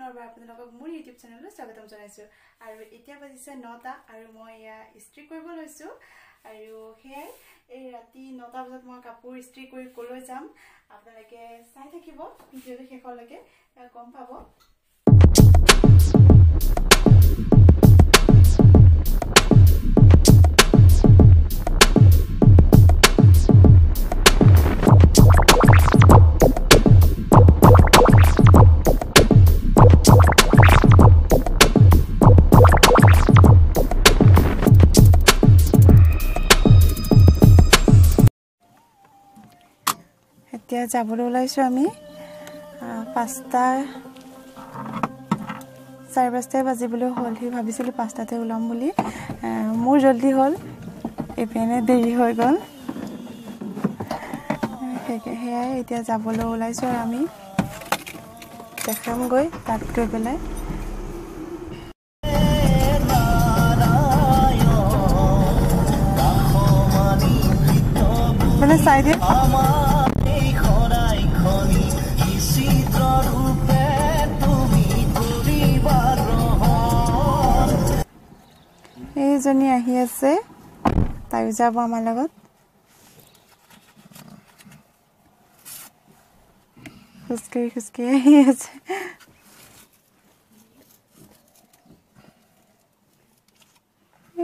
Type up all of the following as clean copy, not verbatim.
পুনৰবাৰ আপোনালোকক মোৰ YouTube চেনেললৈ স্বাগতম জনাইছো আৰু এতিয়া বাজিছে 9টা আৰু মই ইস্ত্ৰি কৰিব লৈছো আৰু হেয়াই এই ৰাতি 9টা বজাত মই কাপোৰ ইস্ত্ৰি কৰি কলৈ যাম আপোনালোকে চাই থাকিব ভিডিঅটো শেষলৈকে গম পাব এতিয়া যাবলৈ ওলাইছো আমি 5টা 4:30 বাজিবলৈ হ'ল হি ভাবিছিলো 5টাতে ওলাম বুলি মোৰ জলদি হ'ল এপেনে দেৰি হৈ গ'ল হেয়াই এতিয়া যাবলৈ ওলাইছো আৰু আমি দেখাম গৈ তাত গৈ পেলাই মানে চাইডে এইজনী আহি আছে তাই যাব আমাৰ লগত খুচকি আহি আছে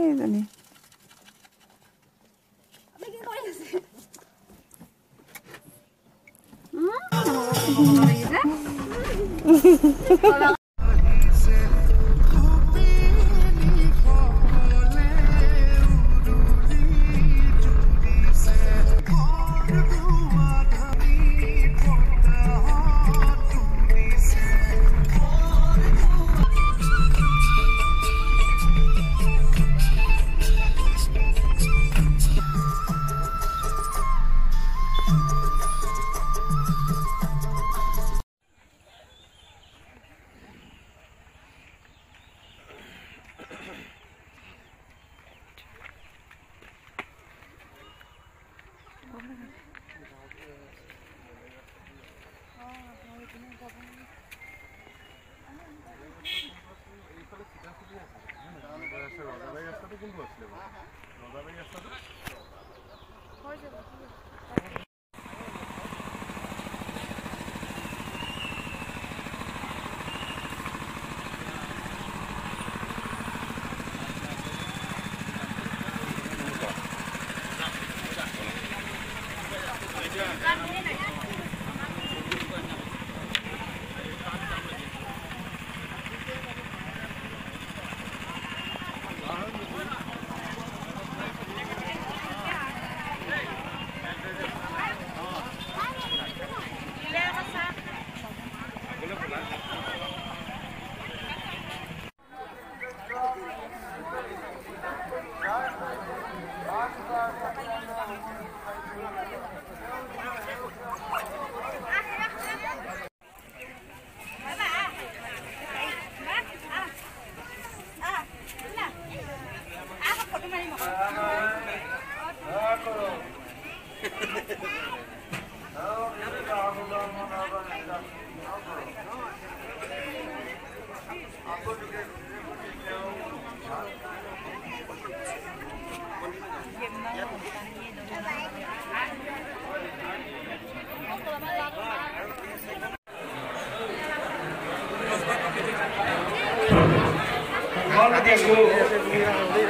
এইজনী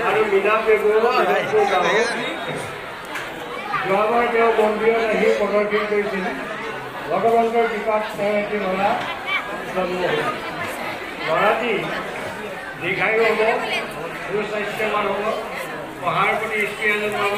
আৰু মিনা পেগু যোৱাবাৰ তেওঁ মন্দিৰত আহি প্ৰদৰ্শন কৰিছিল ভগৱন্তৰ কৃপাত তেওঁ এটি ল'ৰা জন্ম হ'ল ল'ৰাটি দীৰ্ঘায়ু হ'ব সুস্বাস্থ্যৱান হ'ব পঢ়াৰ প্ৰতি স্ত্ৰীজন হ'ব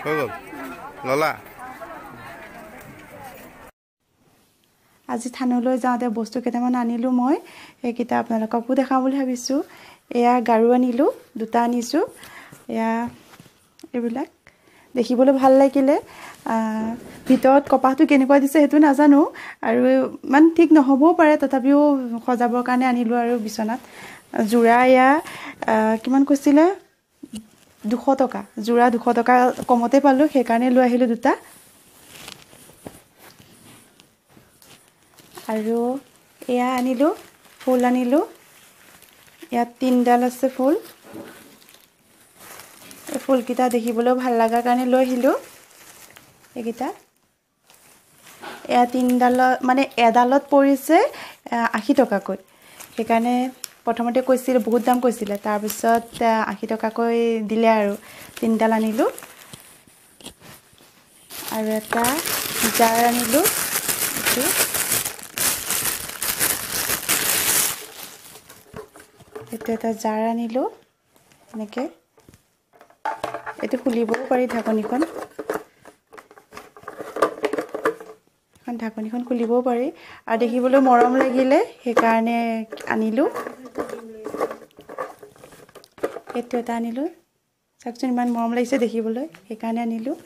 হৈ গ'ল ললা আজি থানলৈ যাওঁতে বস্তু কেইটামান আনিলোঁ মই সেইকেইটা আপোনালোককো দেখাম বুলি ভাবিছোঁ এয়া গাৰু আনিলোঁ দুটা আনিছোঁ এয়া এইবিলাক দেখিবলৈ ভাল লাগিলে ভিতৰত কপাহটো কেনেকুৱা দিছে সেইটো নাজানো আৰু ইমান ঠিক নহ'বও পাৰে তথাপিও সজাবৰ কাৰণে আনিলোঁ আৰু বিচনাত যোৰা এয়া কিমান কৈছিলে 200 টকা যোৰা 200 টকা কমতে পালোঁ সেইকাৰণে লৈ আহিলোঁ দুটা আৰু এয়া আনিলোঁ ফুল আনিলোঁ ইয়াত 3ডাল আছে ফুল এই ফুলকেইটা দেখিবলৈ ভাল লগাৰ কাৰণে লৈ আহিলোঁ এইকেইটা এয়া 3ডাল মানে এডালত পৰিছে 80 টকাকৈ সেইকাৰণে প্ৰথমতে কৈছিল বহুত দাম কৈছিলে তাৰপিছত 80 টকাকৈ দিলে আৰু 3ডাল আনিলোঁ আৰু এটা জাৰ আনিলোঁ এইটো এটা জাৰ আনিলোঁ এনেকৈ এইটো খুলিবও পাৰি ঢাকনিখন ঢাকনিখন খুলিবও পাৰি আৰু দেখিবলৈ মৰম লাগিলে সেইকাৰণে আনিলোঁ এইটো এটা আনিলোঁ চাওকচোন ইমান মৰম লাগিছে দেখিবলৈ সেইকাৰণে আনিলোঁ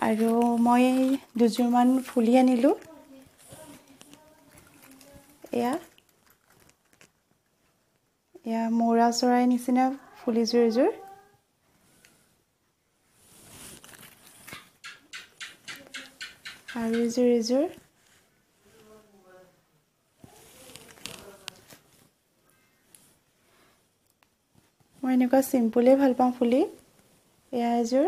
আৰু মই দুযোৰমান ফুলি আনিলোঁ এয়া মৌৰা চৰাই নিচিনা ফুলিযোৰ এযোৰ আৰু এযোৰ মই এনেকুৱা চিম্পুলে ভাল পাওঁ ফুলি এয়া এযোৰ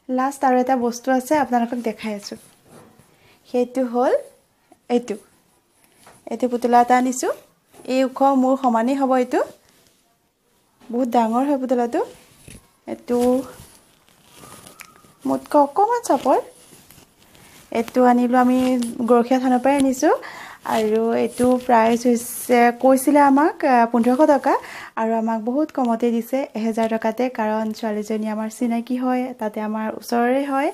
লাষ্ট আৰু এটা বস্তু আছে আপোনালোকক দেখাই আছোঁ সেইটো হ'ল এইটো পুতলা এটা আনিছোঁ এই ওখ মোৰ সমানেই হ'ব এইটো বহুত ডাঙৰ হয় পুতলাটো এইটো মোতকৈ অকণমান চাপৰ এইটো আনিলোঁ আমি গৰখীয়া থানৰ পৰাই আনিছোঁ আৰু এইটো প্ৰাইচ হৈছে কৈছিলে আমাক 1500 টকা আৰু আমাক বহুত কমতে দিছে 1000 টকাতে কাৰণ ছোৱালীজনী আমাৰ চিনাকি হয় তাতে আমাৰ ওচৰৰে হয়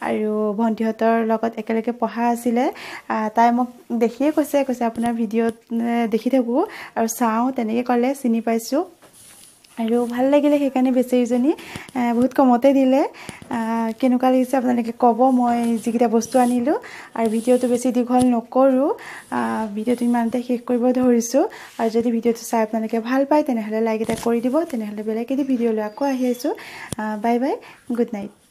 আৰু ভণ্টিহঁতৰ লগত একেলগে পঢ়া আছিলে তাই মোক দেখিয়ে কৈছে আপোনাৰ ভিডিঅ'ত দেখি থাকোঁ আৰু চাওঁ তেনেকৈ ক'লে চিনি পাইছোঁ আৰু ভাল লাগিলে সেইকাৰণে বেচেৰীজনী বহুত কমতে দিলে কেনেকুৱা লাগিছে আপোনালোকে ক'ব মই যিকেইটা বস্তু আনিলোঁ আৰু ভিডিঅ'টো বেছি দীঘল নকৰোঁ ভিডিঅ'টো ইমানতে শেষ কৰিব ধৰিছোঁ আৰু যদি ভিডিঅ'টো চাই আপোনালোকে ভাল পায় তেনেহ'লে লাইক এটা কৰি দিব তেনেহ'লে বেলেগ এটি ভিডিঅ' লৈ আকৌ আহি আছোঁ বাই বাই গুড নাইট